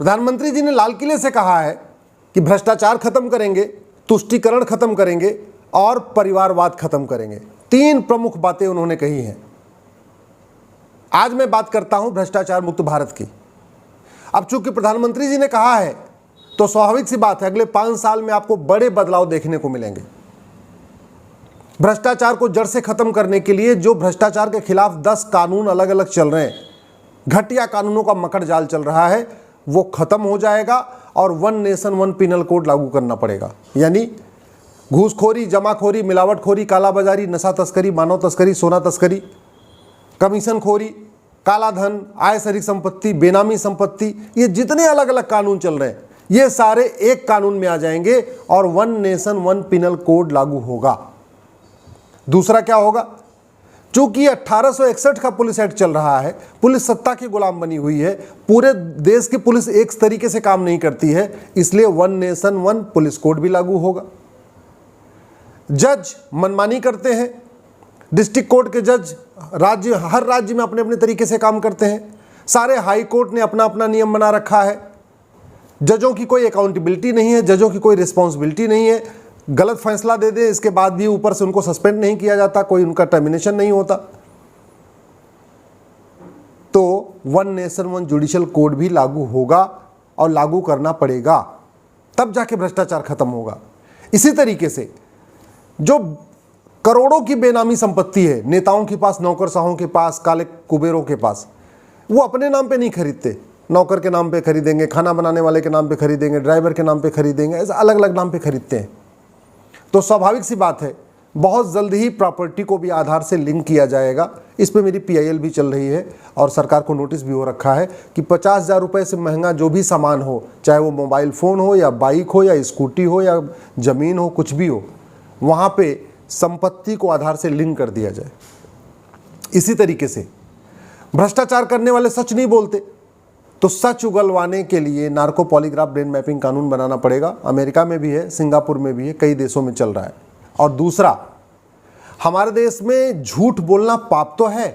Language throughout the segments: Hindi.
प्रधानमंत्री जी ने लाल किले से कहा है कि भ्रष्टाचार खत्म करेंगे, तुष्टीकरण खत्म करेंगे और परिवारवाद खत्म करेंगे। 3 प्रमुख बातें उन्होंने कही हैं। आज मैं बात करता हूं भ्रष्टाचार मुक्त भारत की। अब चूंकि प्रधानमंत्री जी ने कहा है तो स्वाभाविक सी बात है अगले 5 साल में आपको बड़े बदलाव देखने को मिलेंगे। भ्रष्टाचार को जड़ से खत्म करने के लिए जो भ्रष्टाचार के खिलाफ 10 कानून अलग अलग चल रहे हैं, घटिया कानूनों का मकड़ जाल चल रहा है, वो खत्म हो जाएगा और 1 नेशन 1 पिनल कोड लागू करना पड़ेगा। यानी घूसखोरी, जमाखोरी, मिलावटखोरी, कालाबाजारी, नशा तस्करी, मानव तस्करी, सोना तस्करी, कमीशनखोरी, काला धन, आय शरीक संपत्ति, बेनामी संपत्ति, ये जितने अलग अलग कानून चल रहे हैं ये सारे एक कानून में आ जाएंगे और 1 नेशन 1 पिनल कोड लागू होगा। दूसरा क्या होगा, चूंकि 1861 का पुलिस एक्ट चल रहा है, पुलिस सत्ता की गुलाम बनी हुई है, पूरे देश की पुलिस एक तरीके से काम नहीं करती है, इसलिए 1 नेशन 1 पुलिस कोड भी लागू होगा। जज मनमानी करते हैं, डिस्ट्रिक्ट कोर्ट के जज हर राज्य में अपने अपने तरीके से काम करते हैं। सारे हाई कोर्ट ने अपना अपना नियम बना रखा है। जजों की कोई अकाउंटेबिलिटी नहीं है, जजों की कोई रिस्पॉन्सिबिलिटी नहीं है। गलत फैसला दे दे इसके बाद भी ऊपर से उनको सस्पेंड नहीं किया जाता, कोई उनका टर्मिनेशन नहीं होता। तो 1 नेशन 1 जुडिशियल कोड भी लागू होगा और लागू करना पड़ेगा, तब जाके भ्रष्टाचार खत्म होगा। इसी तरीके से जो करोड़ों की बेनामी संपत्ति है नेताओं के पास, नौकरशाहों के पास, काले कुबेरों के पास, वो अपने नाम पे नहीं खरीदते, नौकर के नाम पे खरीदेंगे, खाना बनाने वाले के नाम पे खरीदेंगे, ड्राइवर के नाम पे खरीदेंगे, ऐसे अलग अलग नाम पे खरीदते हैं। तो स्वाभाविक सी बात है बहुत जल्द ही प्रॉपर्टी को भी आधार से लिंक किया जाएगा। इस पे मेरी PIL भी चल रही है और सरकार को नोटिस भी हो रखा है कि 50,000 रुपये से महंगा जो भी सामान हो, चाहे वो मोबाइल फ़ोन हो या बाइक हो या स्कूटी हो या ज़मीन हो, कुछ भी हो, वहाँ पे संपत्ति को आधार से लिंक कर दिया जाए। इसी तरीके से भ्रष्टाचार करने वाले सच नहीं बोलते, तो सच उगलवाने के लिए नार्को पॉलीग्राफ ब्रेन मैपिंग कानून बनाना पड़ेगा। अमेरिका में भी है, सिंगापुर में भी है, कई देशों में चल रहा है। और दूसरा, हमारे देश में झूठ बोलना पाप तो है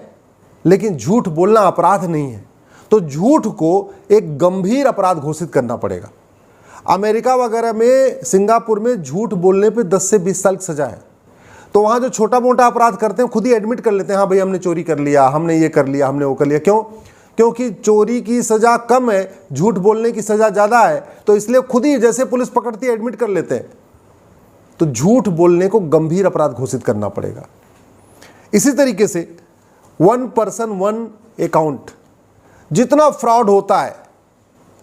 लेकिन झूठ बोलना अपराध नहीं है, तो झूठ को एक गंभीर अपराध घोषित करना पड़ेगा। अमेरिका वगैरह में, सिंगापुर में झूठ बोलने पे 10 से 20 साल की सजा है। तो वहाँ जो छोटा मोटा अपराध करते हैं खुद ही एडमिट कर लेते हैं, हाँ भाई हमने चोरी कर लिया, हमने ये कर लिया, हमने वो कर लिया। क्यों? क्योंकि चोरी की सज़ा कम है, झूठ बोलने की सज़ा ज़्यादा है, तो इसलिए खुद ही जैसे पुलिस पकड़ती है एडमिट कर लेते हैं। तो झूठ बोलने को गंभीर अपराध घोषित करना पड़ेगा। इसी तरीके से 1 पर्सन 1 अकाउंट, जितना फ्रॉड होता है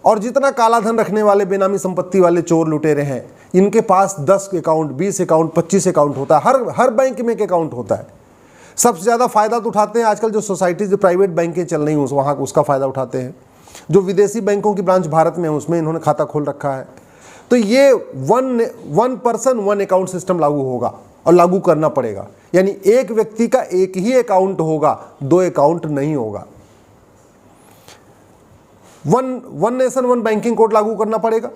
और जितना काला धन रखने वाले बेनामी संपत्ति वाले चोर लुटेरे हैं, इनके पास 10 अकाउंट, 20 अकाउंट, 25 अकाउंट होता है। हर बैंक में एक अकाउंट होता है। सबसे ज़्यादा फ़ायदा तो उठाते हैं आजकल जो सोसाइटीज, जो प्राइवेट बैंकें चल रही हैं वहाँ उसका फ़ायदा उठाते हैं। जो विदेशी बैंकों की ब्रांच भारत में है उसमें इन्होंने खाता खोल रखा है। तो ये 1 पर्सन 1 अकाउंट सिस्टम लागू होगा और लागू करना पड़ेगा। यानी एक व्यक्ति का एक ही अकाउंट होगा, 2 अकाउंट नहीं होगा। 1 नेशन 1 बैंकिंग कोड लागू करना पड़ेगा।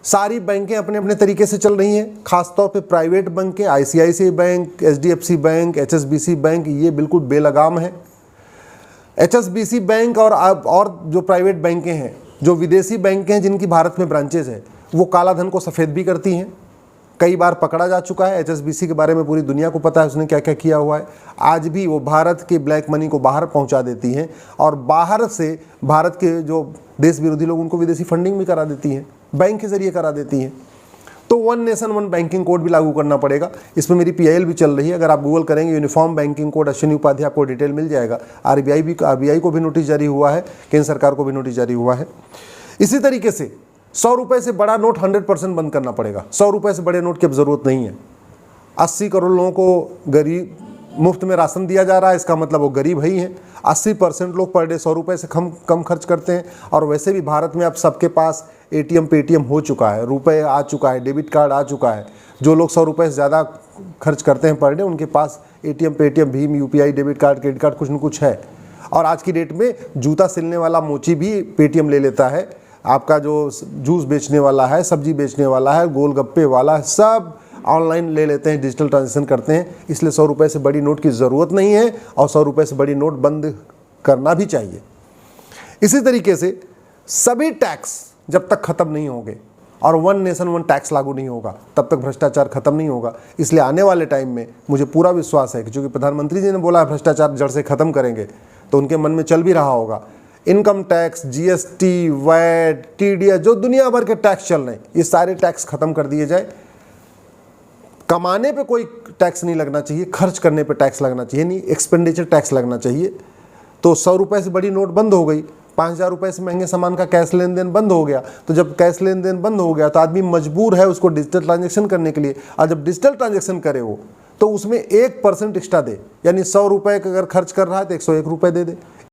सारी बैंकें अपने अपने तरीके से चल रही हैं, खासतौर पे प्राइवेट बैंकें, ICICI bank, HDFC bank, HSBC bank, ये बिल्कुल बेलगाम है। HSBC बैंक और जो प्राइवेट बैंकें हैं, जो विदेशी बैंकें हैं जिनकी भारत में ब्रांचेज है, वो काला धन को सफ़ेद भी करती हैं। कई बार पकड़ा जा चुका है। HSBC के बारे में पूरी दुनिया को पता है उसने क्या क्या किया हुआ है। आज भी वो भारत के ब्लैक मनी को बाहर पहुंचा देती हैं और बाहर से भारत के जो देश विरोधी लोग उनको विदेशी फंडिंग भी करा देती हैं, बैंक के जरिए करा देती हैं। तो 1 नेशन 1 बैंकिंग कोड भी लागू करना पड़ेगा। इसमें मेरी PIL भी चल रही है। अगर आप गूगल करेंगे uniform banking code Ashwini Upadhyay, आपको डिटेल मिल जाएगा। RBI को भी नोटिस जारी हुआ है, केंद्र सरकार को भी नोटिस जारी हुआ है। इसी तरीके से 100 रुपये से बड़ा नोट 100% बंद करना पड़ेगा। 100 रुपये से बड़े नोट की अब ज़रूरत नहीं है। 80 करोड़ लोगों को गरीब मुफ्त में राशन दिया जा रहा है, इसका मतलब वो गरीब ही हैं। 80% लोग पर डे 100 रुपये से कम खर्च करते हैं। और वैसे भी भारत में अब सबके पास ATM पेटीएम हो चुका है, रुपए आ चुका है, डेबिट कार्ड आ चुका है। जो लोग 100 रुपये से ज़्यादा खर्च करते हैं पर डे, उनके पास ATM Paytm, Bhim, UPI, debit card, credit card कुछ न कुछ है। और आज की डेट में जूता सिलने वाला मोची भी पेटीएम ले लेता है। आपका जो जूस बेचने वाला है, सब्जी बेचने वाला है, गोलगप्पे वाला है, सब ऑनलाइन ले लेते हैं, डिजिटल ट्रांजेक्शन करते हैं। इसलिए 100 रुपये से बड़ी नोट की ज़रूरत नहीं है और 100 रुपये से बड़ी नोट बंद करना भी चाहिए। इसी तरीके से सभी टैक्स जब तक खत्म नहीं होंगे और वन नेशन वन टैक्स लागू नहीं होगा तब तक भ्रष्टाचार खत्म नहीं होगा। इसलिए आने वाले टाइम में मुझे पूरा विश्वास है कि चूंकि प्रधानमंत्री जी ने बोला है भ्रष्टाचार जड़ से खत्म करेंगे, तो उनके मन में चल भी रहा होगा income tax, GST, VAT, TDS, जो दुनिया भर के टैक्स चल रहे हैं ये सारे टैक्स खत्म कर दिए जाए। कमाने पे कोई टैक्स नहीं लगना चाहिए, खर्च करने पे टैक्स लगना चाहिए, नहीं एक्सपेंडिचर टैक्स लगना चाहिए। तो 100 रुपये से बड़ी नोट बंद हो गई, 5000 रुपये से महंगे सामान का कैश लेन देन बंद हो गया। तो जब कैश लेन देन बंद हो गया तो आदमी मजबूर है उसको डिजिटल ट्रांजेक्शन करने के लिए, और जब डिजिटल ट्रांजेक्शन करे वो तो उसमें 1% एक्स्ट्रा दे, यानी 100 रुपये अगर खर्च कर रहा है तो 101 रुपये दे दे,